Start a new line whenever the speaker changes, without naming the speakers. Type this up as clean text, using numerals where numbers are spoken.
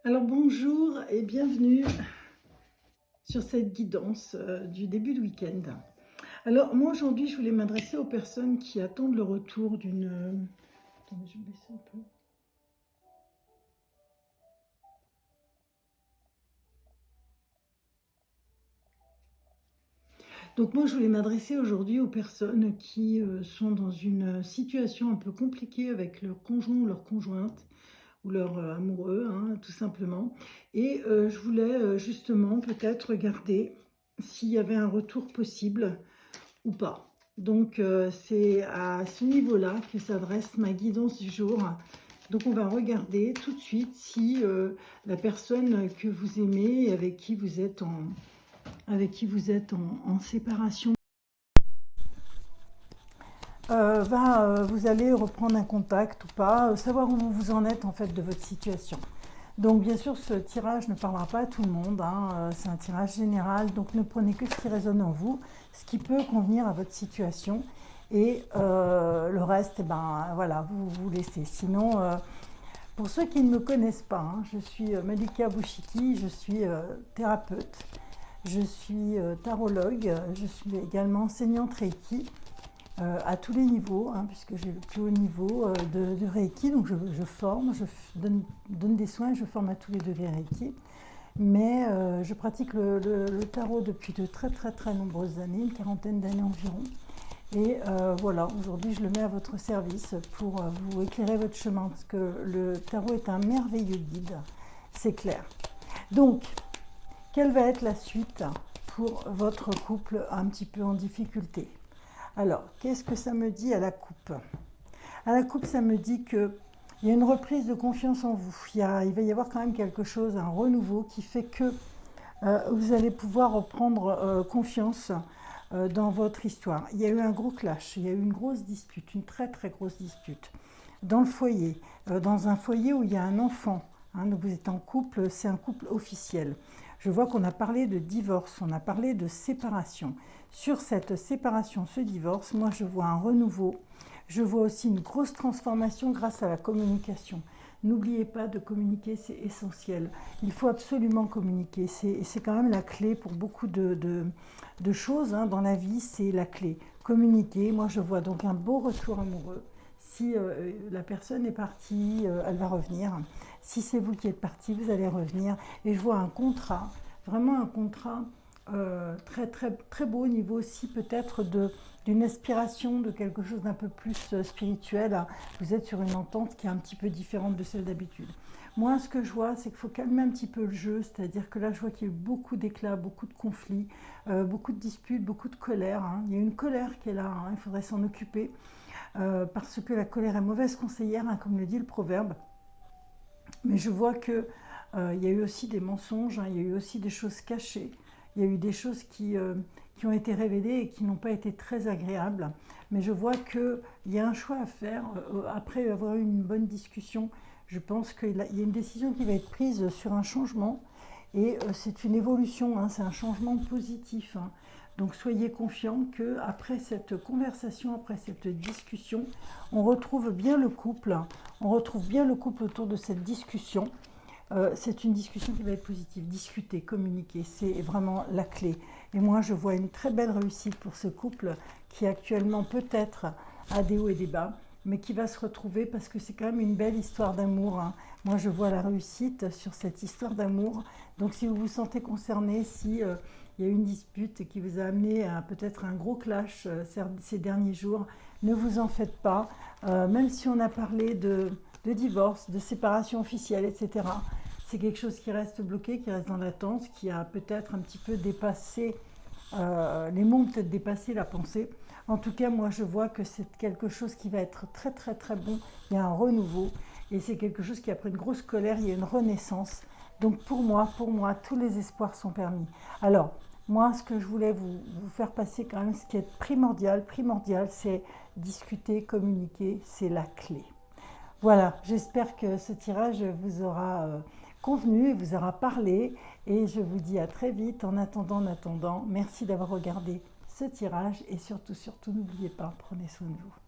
Alors bonjour et bienvenue sur cette guidance du début de week-end. Alors moi aujourd'hui je voulais m'adresser aux personnes qui attendent le retour d'une... Attendez, je vais baisser un peu. Donc moi je voulais m'adresser aujourd'hui aux personnes qui sont dans une situation un peu compliquée avec leur conjoint ou leur conjointe ou leur amoureux, hein, tout simplement. Et je voulais justement peut-être regarder s'il y avait un retour possible ou pas. Donc, c'est à ce niveau-là que s'adresse ma guidance du jour. Donc, on va regarder tout de suite si la personne que vous aimez et avec qui vous êtes en séparation vous allez reprendre un contact ou pas, savoir où vous en êtes en fait de votre situation. Donc bien sûr ce tirage ne parlera pas à tout le monde, hein, c'est un tirage général, donc ne prenez que ce qui résonne en vous, ce qui peut convenir à votre situation et le reste, eh ben, voilà, vous laissez. Sinon, pour ceux qui ne me connaissent pas, hein, je suis Malika Bouchiki, je suis thérapeute, je suis tarologue, je suis également enseignante Reiki, à tous les niveaux, hein, puisque j'ai le plus haut niveau de Reiki, donc je forme, je donne des soins, je forme à tous les degrés Reiki, mais je pratique le tarot depuis de très nombreuses années, une quarantaine d'années environ, et voilà, aujourd'hui je le mets à votre service pour vous éclairer votre chemin, parce que le tarot est un merveilleux guide, c'est clair. Donc, quelle va être la suite pour votre couple un petit peu en difficulté ? Alors, qu'est-ce que ça me dit à la coupe? À la coupe, ça me dit qu'il y a une reprise de confiance en vous. Il va y avoir quand même quelque chose, un renouveau qui fait que vous allez pouvoir reprendre confiance dans votre histoire. Il y a eu un gros clash, il y a eu une grosse dispute, une très grosse dispute dans le foyer, dans un foyer où il y a un enfant. Hein, donc vous êtes en couple, c'est un couple officiel. Je vois qu'on a parlé de divorce, on a parlé de séparation. Sur cette séparation, ce divorce, moi je vois un renouveau. Je vois aussi une grosse transformation grâce à la communication. N'oubliez pas de communiquer, c'est essentiel. Il faut absolument communiquer. C'est quand même la clé pour beaucoup de choses hein, dans la vie, c'est la clé. Communiquer, moi je vois donc un beau retour amoureux. Si la personne est partie, elle va revenir. Si c'est vous qui êtes parti, vous allez revenir. Et je vois un contrat, vraiment un contrat très beau au niveau aussi peut-être d'une aspiration, de quelque chose d'un peu plus spirituel. Vous êtes sur une entente qui est un petit peu différente de celle d'habitude. Moi, ce que je vois, c'est qu'il faut calmer un petit peu le jeu, c'est-à-dire que là, je vois qu'il y a eu beaucoup d'éclats, beaucoup de conflits, beaucoup de disputes, beaucoup de colère. Hein. Il y a une colère qui est là, hein, il faudrait s'en occuper. Parce que la colère est mauvaise conseillère, hein, comme le dit le proverbe. Mais je vois qu'il y a eu aussi des mensonges, hein, il y a eu aussi des choses cachées, il y a eu des choses qui ont été révélées et qui n'ont pas été très agréables. Mais je vois qu'il y a un choix à faire après avoir eu une bonne discussion. Je pense qu'il y a une décision qui va être prise sur un changement et c'est une évolution, hein, c'est un changement positif. Hein. Donc soyez confiants qu'après cette conversation, après cette discussion, on retrouve bien le couple, autour de cette discussion. C'est une discussion qui va être positive. Discuter, communiquer, c'est vraiment la clé. Et moi, je vois une très belle réussite pour ce couple qui actuellement peut-être a des hauts et des bas, mais qui va se retrouver parce que c'est quand même une belle histoire d'amour. Hein. Moi, je vois la réussite sur cette histoire d'amour. Donc, si vous vous sentez concerné, si il y a eu une dispute qui vous a amené à peut-être un gros clash ces derniers jours, ne vous en faites pas. Même si on a parlé de divorce, de séparation officielle, etc., c'est quelque chose qui reste bloqué, qui reste dans l'attente, qui a peut-être un petit peu dépassé, les mots ont peut-être dépassé la pensée. En tout cas, moi, je vois que c'est quelque chose qui va être très bon. Il y a un renouveau et c'est quelque chose qui, après une grosse colère, il y a une renaissance. Donc pour moi, tous les espoirs sont permis. Alors, moi, ce que je voulais vous faire passer quand même, ce qui est primordial, c'est discuter, communiquer, c'est la clé. Voilà, j'espère que ce tirage vous aura convenu, vous aura parlé et je vous dis à très vite. En attendant, merci d'avoir regardé ce tirage et surtout, n'oubliez pas, prenez soin de vous.